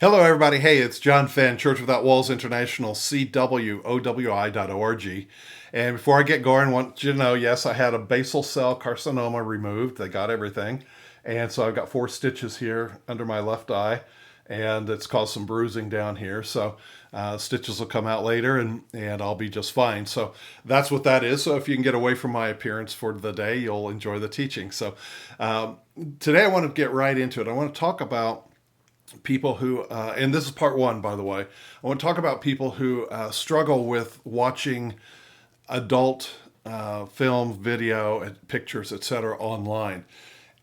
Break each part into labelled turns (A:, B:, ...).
A: Hello, everybody. Hey, it's John Fenn, Church Without Walls International, CWOWI.org. And before I get going, I want you to know, yes, I had a basal cell carcinoma removed. They got everything. And so I've got 4 stitches here under my left eye, and it's caused some bruising down here. So stitches will come out later, and I'll be just fine. So that's what that is. So if you can get away from my appearance for the day, you'll enjoy the teaching. So um, today I want to get right into it. I want to talk about people who, and this is part one, by the way. I want to talk about people who struggle with watching adult film, video, pictures, etc. online.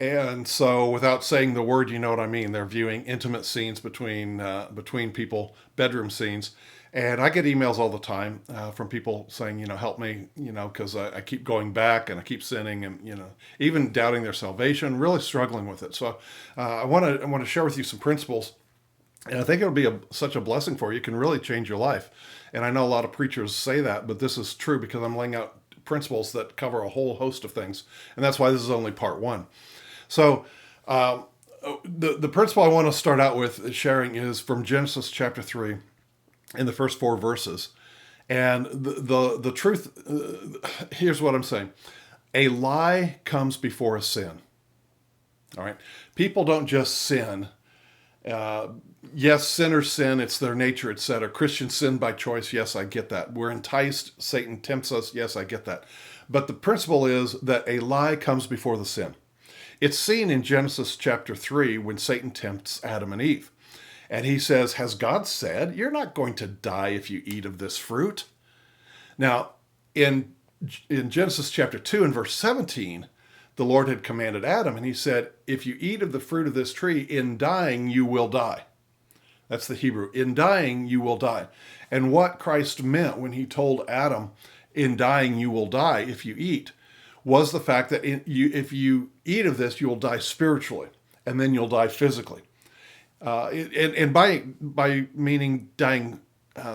A: And so, without saying the word, you know what I mean. They're viewing intimate scenes between people, bedroom scenes, and I get emails all the time from people saying, help me, because I keep going back and I keep sinning, and even doubting their salvation, really struggling with it. So, I want to share with you some principles, and I think it'll be such a blessing for you. It can really change your life. And I know a lot of preachers say that, but this is true because I'm laying out principles that cover a whole host of things, and that's why this is only part one. So, the principle I want to start out with sharing is from Genesis chapter 3 in the first 4 verses. And the truth, here's what I'm saying: a lie comes before a sin. All right. People don't just sin. Uh, yes, sinners sin, it's their nature, etc. Christians sin by choice. Yes, I get that. We're enticed. Satan tempts us. Yes, I get that. But the principle is that a lie comes before the sin. It's seen in Genesis chapter 3 when Satan tempts Adam and Eve. And he says, has God said, you're not going to die if you eat of this fruit? Now, in, in Genesis chapter 2 and verse 17, the Lord had commanded Adam, and he said, if you eat of the fruit of this tree, in dying you will die. That's the Hebrew. In dying you will die. And what Christ meant when he told Adam, in dying you will die if you eat, was the fact that if you eat of this, you'll die spiritually, and then you'll die physically. And by meaning dying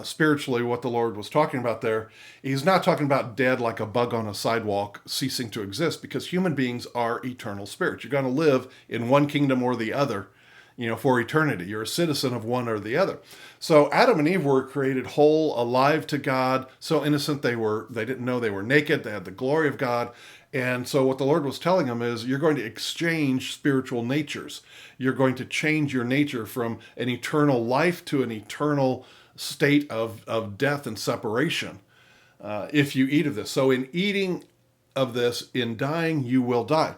A: spiritually, what the Lord was talking about there, he's not talking about dead like a bug on a sidewalk, ceasing to exist, because human beings are eternal spirits. You're going to live in one kingdom or the other, for eternity. You're a citizen of one or the other. So Adam and Eve were created whole, alive to God, so innocent they didn't know they were naked. They had the glory of God. And so what the Lord was telling them is, you're going to exchange spiritual natures. You're going to change your nature from an eternal life to an eternal state of death and separation if you eat of this. So in eating of this, in dying, you will die.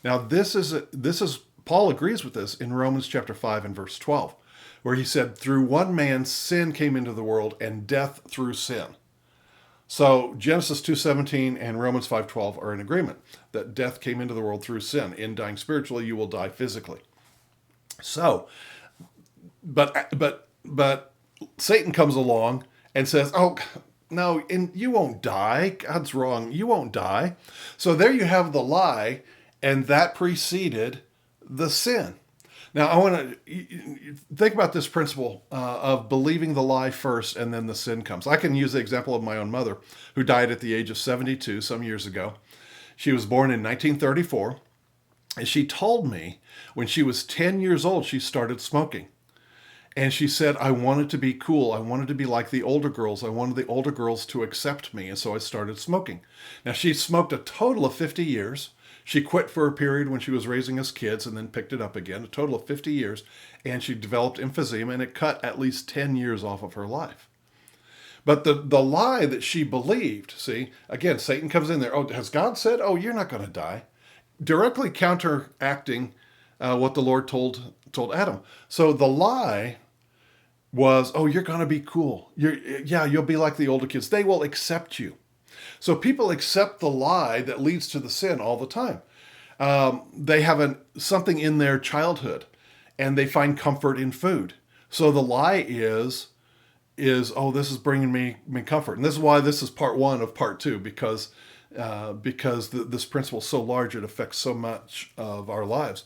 A: Now this is Paul agrees with this in Romans chapter 5 and verse 12, where he said, through one man sin came into the world, and death through sin. So Genesis 2:17 and Romans 5:12 are in agreement that death came into the world through sin. In dying spiritually, you will die physically. So, but Satan comes along and says, "Oh, no, and you won't die. God's wrong. You won't die." So there you have the lie, and that preceded the sin. Now, I want to think about this principle of believing the lie first and then the sin comes. I can use the example of my own mother, who died at the age of 72 some years ago. She was born in 1934, and she told me when she was 10 years old, she started smoking. And she said, I wanted to be cool. I wanted to be like the older girls. I wanted the older girls to accept me. And so I started smoking. Now, she smoked a total of 50 years. She quit for a period when she was raising us kids and then picked it up again, a total of 50 years. And she developed emphysema, and it cut at least 10 years off of her life. But the lie that she believed, see, again, Satan comes in there. Oh, has God said, oh, you're not going to die? Directly counteracting what the Lord told Adam. So the lie was, oh, you're going to be cool. You'll be like the older kids. They will accept you. So people accept the lie that leads to the sin all the time. They have something in their childhood, and they find comfort in food. So the lie is oh, this is bringing me comfort, and this is why this is part one of part two, because this principle is so large, it affects so much of our lives.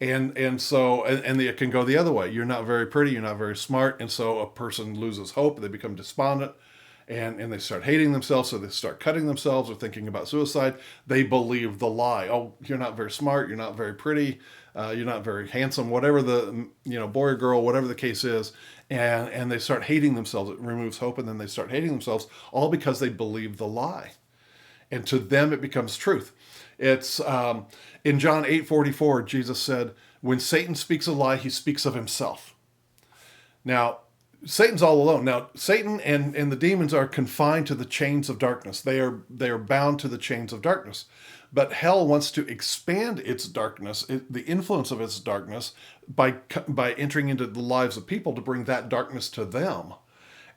A: And so it can go the other way. You're not very pretty, you're not very smart, and so a person loses hope, they become despondent, and they start hating themselves, so they start cutting themselves or thinking about suicide. They believe the lie. Oh, you're not very smart, you're not very pretty, you're not very handsome, whatever the, boy or girl, whatever the case is, and they start hating themselves. It removes hope, and then they start hating themselves, all because they believe the lie. And to them, it becomes truth. It's in John 8:44, Jesus said, when Satan speaks a lie, he speaks of himself. Now, Satan's all alone. Now, Satan and the demons are confined to the chains of darkness. They are bound to the chains of darkness. But hell wants to expand its darkness, the influence of its darkness, by entering into the lives of people to bring that darkness to them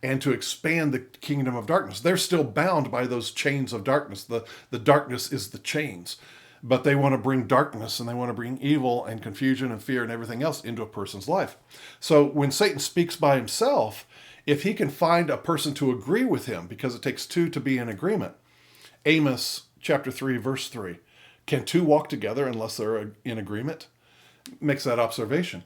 A: and to expand the kingdom of darkness. They're still bound by those chains of darkness. The darkness is the chains. But they want to bring darkness, and they want to bring evil and confusion and fear and everything else into a person's life. So when Satan speaks by himself, if he can find a person to agree with him, because it takes two to be in agreement. Amos chapter 3, verse 3. Can two walk together unless they're in agreement? Makes that observation.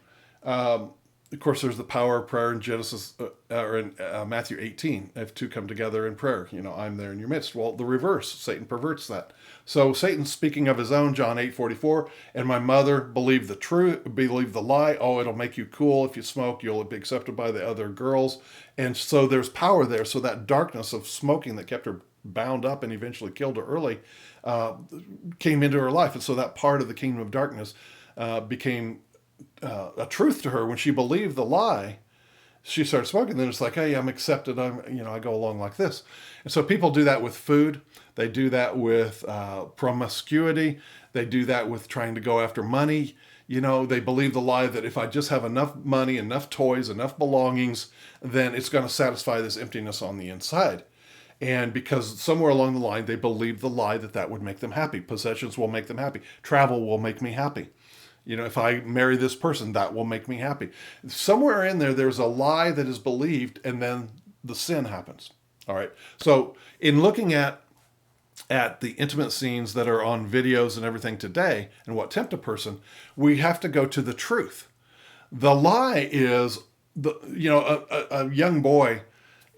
A: Of course, there's the power of prayer in Genesis or in Matthew 18. If two come together in prayer, I'm there in your midst. Well, the reverse, Satan perverts that. So Satan's speaking of his own, John 8:44. And my mother believed the lie. Oh, it'll make you cool if you smoke. You'll be accepted by the other girls. And so there's power there. So that darkness of smoking that kept her bound up and eventually killed her early came into her life. And so that part of the kingdom of darkness became a truth to her. When she believed the lie, she started smoking. Then it's like, hey, I'm accepted. I go along like this. And so people do that with food. They do that with promiscuity. They do that with trying to go after money. They believe the lie that if I just have enough money, enough toys, enough belongings, then it's going to satisfy this emptiness on the inside. And because somewhere along the line, they believe the lie that would make them happy. Possessions will make them happy. Travel will make me happy. If I marry this person, that will make me happy. Somewhere in there's a lie that is believed, and then the sin happens. All right. So in looking at the intimate scenes that are on videos and everything today and what tempt a person, we have to go to the truth. The lie is a young boy,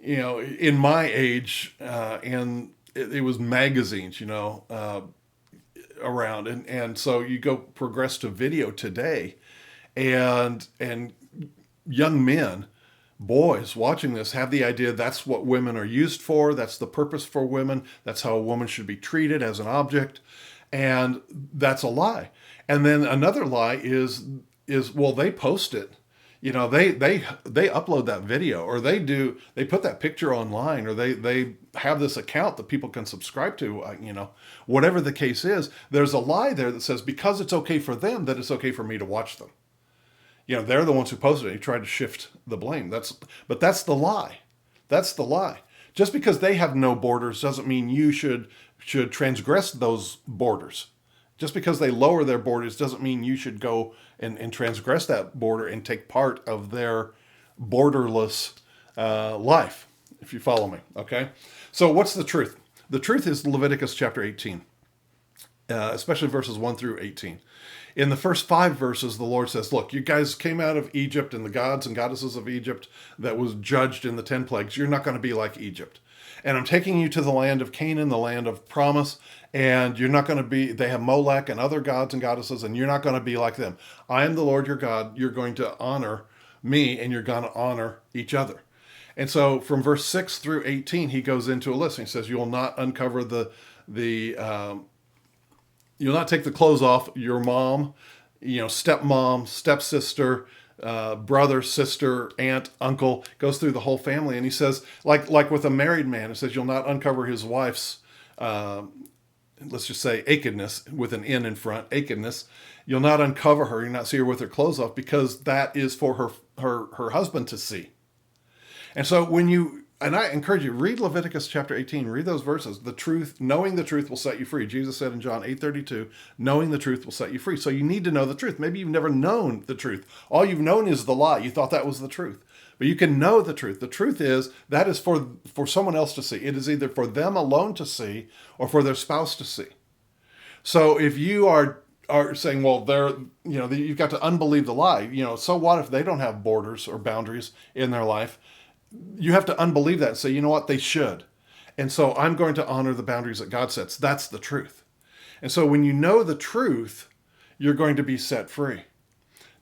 A: in my age, and it was magazines, around, and so you go progress to video today, and young men, boys watching this have the idea that's what women are used for, that's the purpose for women, that's how a woman should be treated, as an object, and that's a lie. And then another lie is well, they post it, they upload that video, or they put that picture online, or they have this account that people can subscribe to, whatever the case is. There's a lie there that says because it's okay for them, that it's okay for me to watch them. They're the ones who posted it. You try to shift the blame. But that's the lie. That's the lie. Just because they have no borders doesn't mean you should transgress those borders. Just because they lower their borders doesn't mean you should go and transgress that border and take part of their borderless life, if you follow me, okay? So what's the truth? The truth is Leviticus chapter 18, especially verses 1 through 18. In the first 5 verses, the Lord says, look, you guys came out of Egypt, and the gods and goddesses of Egypt that was judged in the 10 plagues. You're not going to be like Egypt. And I'm taking you to the land of Canaan, the land of promise, and you're not going to be, they have Molech and other gods and goddesses, and you're not going to be like them. I am the Lord your God. You're going to honor me, and you're going to honor each other. And so from verse 6 through 18, he goes into a list. And he says, you will not uncover you'll not take the clothes off your mom, stepmom, stepsister, brother, sister, aunt, uncle. Goes through the whole family. And he says, like with a married man, it says you'll not uncover his wife's, let's just say nakedness, with an N in front, nakedness. You'll not uncover her. You'll not see her with her clothes off, because that is for her husband to see. And so and I encourage you, read Leviticus chapter 18, read those verses. The truth, knowing the truth will set you free. Jesus said in John 8:32, knowing the truth will set you free. So you need to know the truth. Maybe you've never known the truth. All you've known is the lie. You thought that was the truth. But you can know the truth. The truth is that is for someone else to see. It is either for them alone to see or for their spouse to see. So if you are saying, well, you've got to unbelieve the lie. So what if they don't have borders or boundaries in their life? You have to unbelieve that and say, you know what, they should. And so I'm going to honor the boundaries that God sets. That's the truth. And so when you know the truth, you're going to be set free.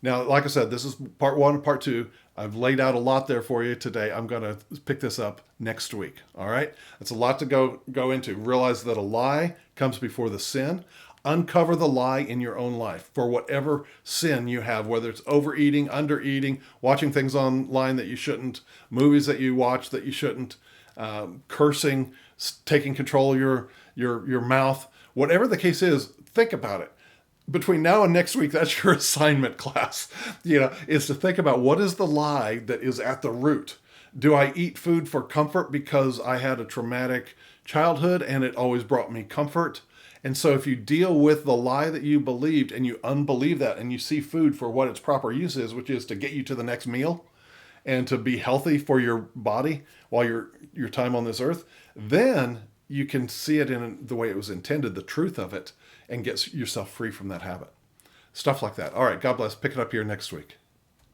A: Now, like I said, this is part one and part two. I've laid out a lot there for you today. I'm going to pick this up next week. All right. It's a lot to go into. Realize that a lie comes before the sin. Uncover the lie in your own life for whatever sin you have, whether it's overeating, undereating, watching things online that you shouldn't, movies that you watch that you shouldn't, cursing, taking control of your mouth. Whatever the case is, think about it. Between now and next week, that's your assignment class, is to think about what is the lie that is at the root. Do I eat food for comfort because I had a traumatic childhood and it always brought me comfort? And so if you deal with the lie that you believed and you unbelieve that and you see food for what its proper use is, which is to get you to the next meal and to be healthy for your body while your time on this earth, then you can see it in the way it was intended, the truth of it, and get yourself free from that habit. Stuff like that. All right, God bless. Pick it up here next week.